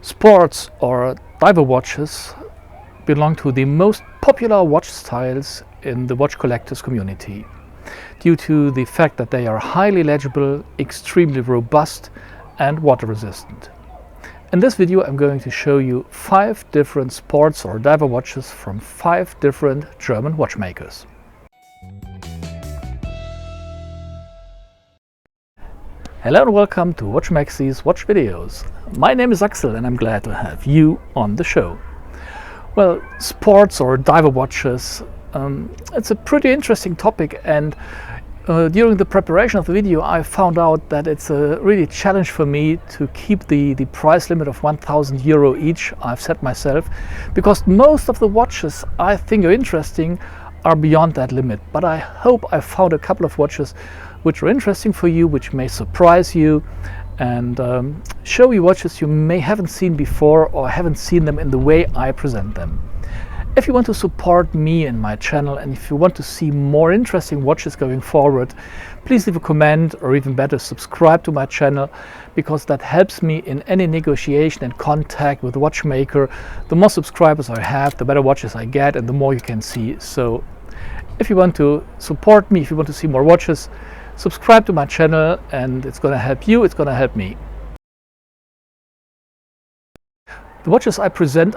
Sports or diver watches belong to the most popular watch styles in the watch collectors community due to the fact that they are highly legible, extremely robust and water resistant. In this video I'm going to show you 5 different sports or diver watches from 5 different German watchmakers. Hello and welcome to Marchat Sea's Watch Videos. My name is Axel and I'm glad to have you on the show. Well, sports or diver watches, it's a pretty interesting topic, and during the preparation of the video I found out that it's a really challenge for me to keep the price limit of €1,000 each I've set myself, because most of the watches I think are interesting are beyond that limit. But I hope I found a couple of watches which are interesting for you, which may surprise you and show you watches you may haven't seen before or haven't seen them in the way I present them. If you want to support me and my channel, and if you want to see more interesting watches going forward, please leave a comment, or even better, subscribe to my channel, because that helps me in any negotiation and contact with the watchmaker. The more subscribers I have, the better watches I get and the more you can see. So if you want to support me, if you want to see more watches, subscribe to my channel, and it's going to help you, it's going to help me. The watches I present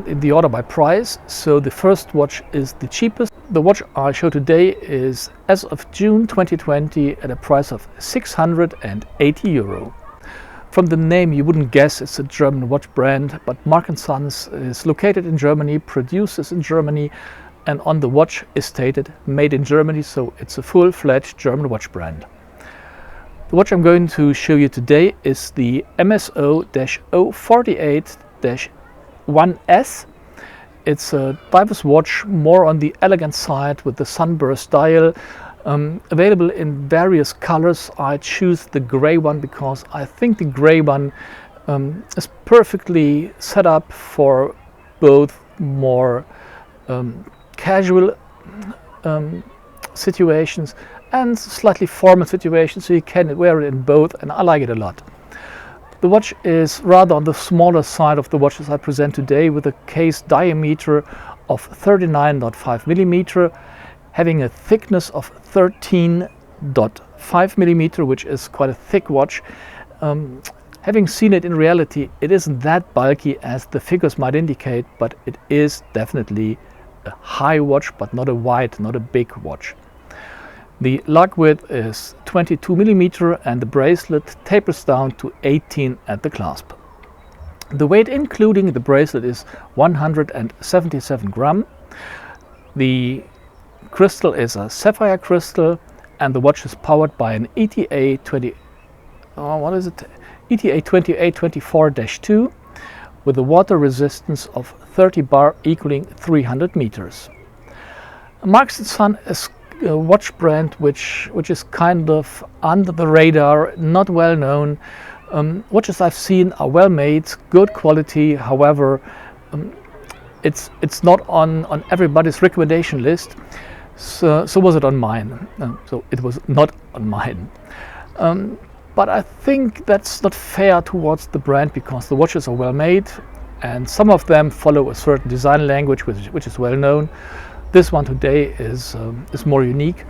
in the order by price. So the first watch is the cheapest. The watch I show today is as of June 2020 at a price of €680. From the name you wouldn't guess it's a German watch brand, but Markinsons is located in Germany, produces in Germany, and on the watch is stated made in Germany, so it's a full-fledged German watch brand. The watch I'm going to show you today is the MSO-048-1S. It's a diver's watch, more on the elegant side with the sunburst dial, available in various colors. I choose the gray one because I think the gray one is perfectly set up for both more casual situations and slightly formal situations, so you can wear it in both, and I like it a lot. The watch is rather on the smaller side of the watches I present today, with a case diameter of 39.5 millimeter, having a thickness of 13.5 millimeter, which is quite a thick watch. Having seen it in reality, it isn't that bulky as the figures might indicate, but it is definitely a high watch, but not a wide, not a big watch. The lug width is 22 millimeter and the bracelet tapers down to 18 at the clasp. The weight including the bracelet is 177 gram. The crystal is a sapphire crystal, and the watch is powered by an ETA 2824-2 with a water resistance of 30 bar equaling 300 meters. Markinsons is a watch brand which is kind of under the radar, not well known. Watches I've seen are well made, good quality. However, it's not on everybody's recommendation list. So was it on mine. So it was not on mine. But I think that's not fair towards the brand, because the watches are well made and some of them follow a certain design language which is well known. This one today is more unique,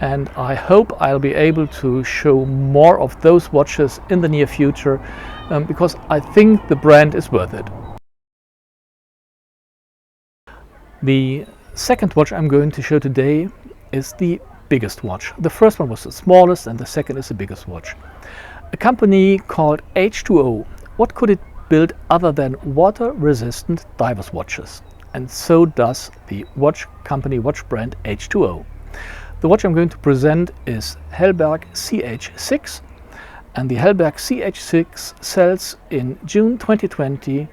and I hope I'll be able to show more of those watches in the near future, because I think the brand is worth it. The second watch I'm going to show today is the biggest watch. The first one was the smallest and the second is the biggest watch. A company called H2O. What could it build other than water resistant divers watches? And so does the watch brand H2O. The watch I'm going to present is Hellberg CH6, and the Hellberg CH6 sells in June 2020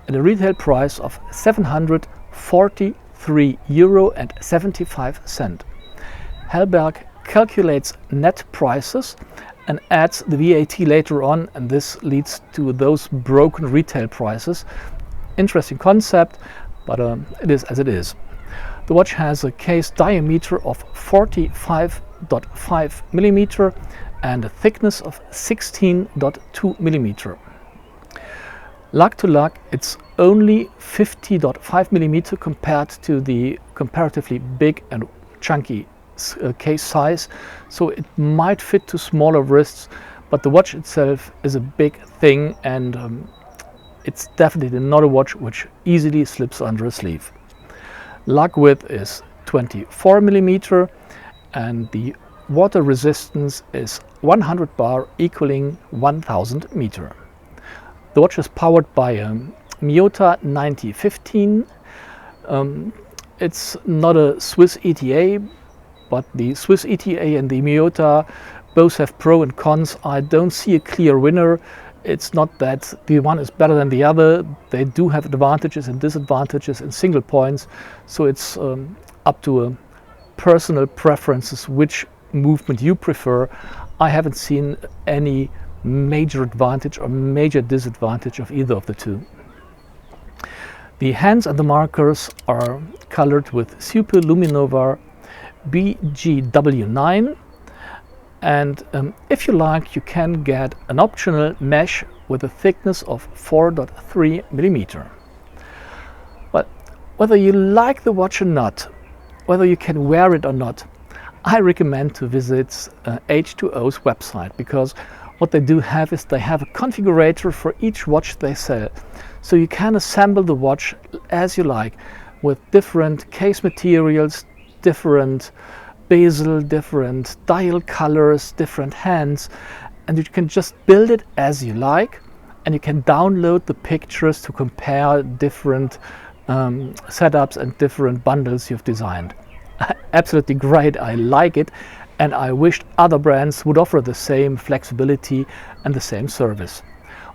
at a retail price of €743.75. Hellberg calculates net prices and adds the VAT later on, and this leads to those broken retail prices. Interesting concept, but it is as it is. The watch has a case diameter of 45.5 millimeter and a thickness of 16.2 millimeter. Lug to lug, it's only 50.5 millimeter compared to the comparatively big and chunky case size, so it might fit to smaller wrists, but the watch itself is a big thing, and it's definitely not a watch which easily slips under a sleeve. Lug width is 24 millimeter, and the water resistance is 100 bar, equaling 1000 meter. The watch is powered by a Miyota 9015. It's not a Swiss ETA, but the Swiss ETA and the Miyota both have pros and cons. I don't see a clear winner. It's not that the one is better than the other. They do have advantages and disadvantages in single points, so it's up to personal preferences which movement you prefer. I haven't seen any major advantage or major disadvantage of either of the two. The hands and the markers are colored with Super Luminova BGW9, and if you like, you can get an optional mesh with a thickness of 4.3 millimeter. But whether you like the watch or not, whether you can wear it or not, I recommend to visit H2O's website, because what they do have is they have a configurator for each watch they sell. So you can assemble the watch as you like, with different case materials, different bezel, different dial colors, different hands, and you can just build it as you like, and you can download the pictures to compare different setups and different bundles you've designed. Absolutely great, I like it. And I wished other brands would offer the same flexibility and the same service.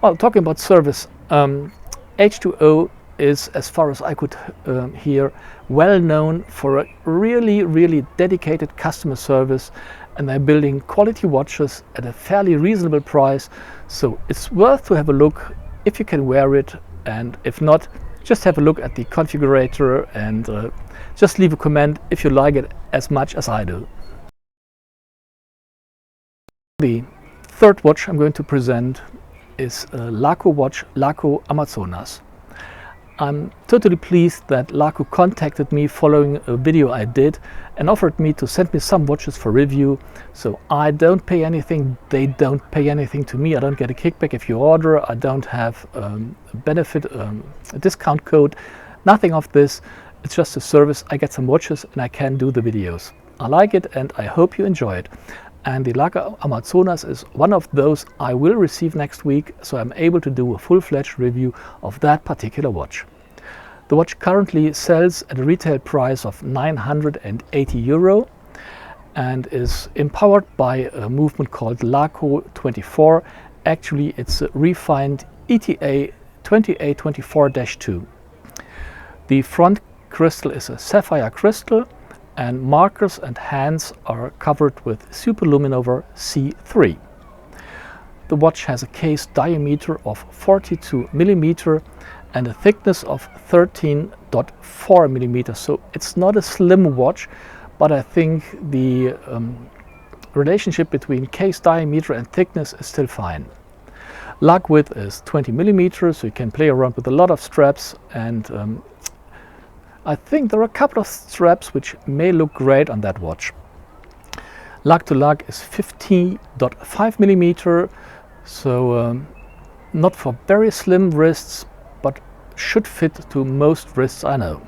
Well, talking about service, H2O is, as far as I could hear, well known for a really dedicated customer service, and they're building quality watches at a fairly reasonable price. So it's worth to have a look if you can wear it, and if not, just have a look at the configurator and just leave a comment if you like it as much as I do. The third watch I'm going to present is a Lacquer watch, Lacquer Amazonas. I'm totally pleased that Lacquer contacted me following a video I did and offered me to send me some watches for review. So I don't pay anything, they don't pay anything to me. I don't get a kickback if you order, I don't have a benefit, a discount code, nothing of this. It's just a service. I get some watches and I can do the videos. I like it and I hope you enjoy it. And the Lacquer Amazonas is one of those I will receive next week, so I'm able to do a full-fledged review of that particular watch. The watch currently sells at a retail price of 980 euro and is empowered by a movement called Lacquer 24. Actually, it's a refined ETA 2824-2. The front crystal is a sapphire crystal, and markers and hands are covered with Super Luminova C3. The watch has a case diameter of 42 millimeter and a thickness of 13.4 millimeter. So it's not a slim watch, but I think the relationship between case diameter and thickness is still fine. Lug width is 20 millimeters, so you can play around with a lot of straps, and I think there are a couple of straps which may look great on that watch. Lug to lug is 50.5 millimeter, so not for very slim wrists, but should fit to most wrists I know.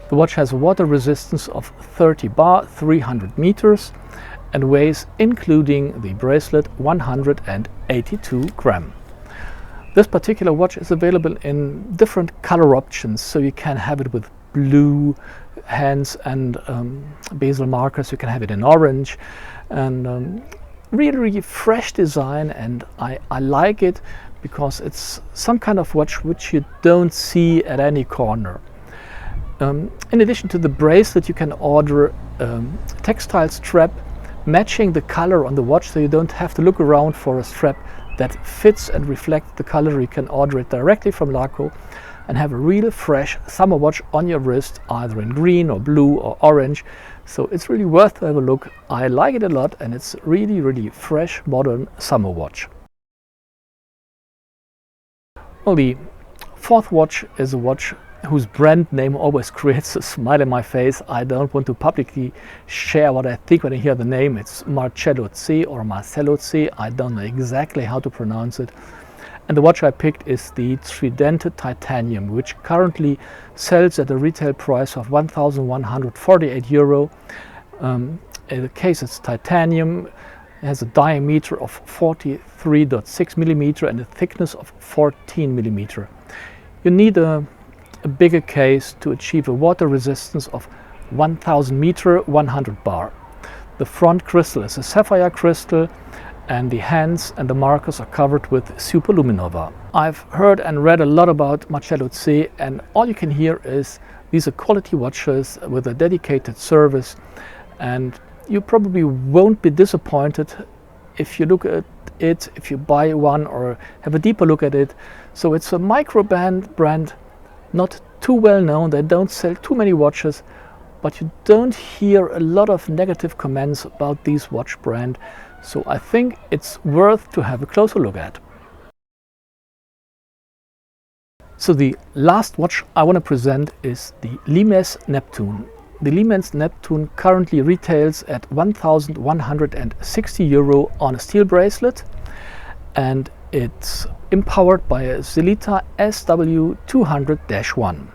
The watch has a water resistance of 30 bar, 300 meters, and weighs, including the bracelet, 182 gram. This particular watch is available in different color options, so you can have it with blue hands and bezel markers, you can have it in orange, and really fresh design, and I like it because it's some kind of watch which you don't see at any corner. In addition to the bracelet, you can order a textile strap matching the color on the watch, so you don't have to look around for a strap that fits and reflects the color. You can order it directly from Lacquer and have a real fresh summer watch on your wrist, either in green or blue or orange. So it's really worth to have a look. I like it a lot, and it's really fresh, modern summer watch. Well, the fourth watch is a watch whose brand name always creates a smile in my face. I don't want to publicly share what I think when I hear the name. It's Marchat Sea or Marchat Sea. I don't know exactly how to pronounce it. And the watch I picked is the Tridented Titanium, which currently sells at a retail price of €1,148. The case is titanium. It has a diameter of 43.6 millimeter and a thickness of 14 millimeter. You need a bigger case to achieve a water resistance of 1000 meter, 100 bar. The front crystal is a sapphire crystal, and the hands and the markers are covered with superluminova. I've heard and read a lot about Marchat Sea, and all you can hear is these are quality watches with a dedicated service, and you probably won't be disappointed if you look at it, if you buy one or have a deeper look at it. So it's a micro brand, not too well known. They don't sell too many watches, but you don't hear a lot of negative comments about this watch brand. So I think it's worth to have a closer look at. So the last watch I want to present is the Limes Neptune. The Limes Neptune currently retails at €1,160 on a steel bracelet, and it's empowered by a Sellita SW200-1.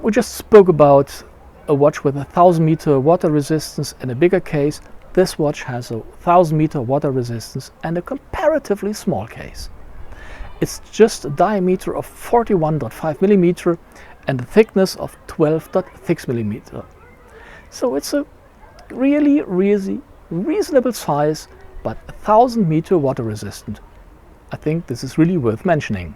We just spoke about a watch with 1000 meter water resistance and a bigger case. This watch has a 1000 meter water resistance and a comparatively small case. It's just a diameter of 41.5 millimeter and a thickness of 12.6 millimeter. So it's a really reasonable size, but 1000 meter water resistant. I think this is really worth mentioning.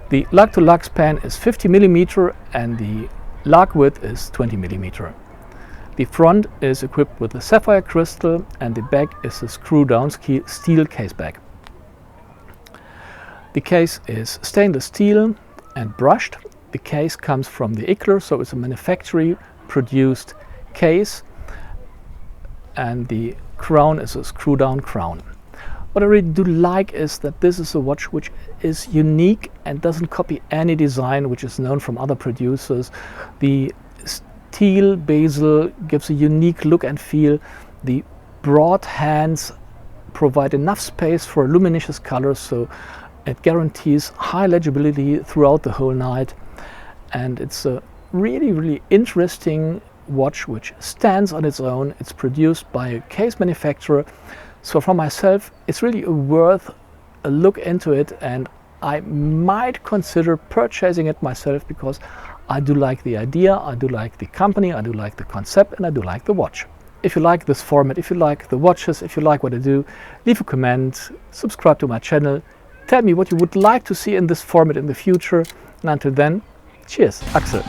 The lug to lug span is 50 millimeter and the lug width is 20 millimeter. The front is equipped with a sapphire crystal and the back is a screw down steel case back. The case is stainless steel and brushed. The case comes from the EUR, so it's a manufacturer produced case, and the crown is a screw down crown. What I really do like is that this is a watch which is unique and doesn't copy any design which is known from other producers. The steel bezel gives a unique look and feel. The broad hands provide enough space for luminous colors, so it guarantees high legibility throughout the whole night. And it's a really interesting watch which stands on its own. It's produced by a case manufacturer. So for myself, it's really worth a look into it, and I might consider purchasing it myself because I do like the idea, I do like the company, I do like the concept, and I do like the watch. If you like this format, if you like the watches, if you like what I do, leave a comment, subscribe to my channel, tell me what you would like to see in this format in the future, and until then, cheers, Axel.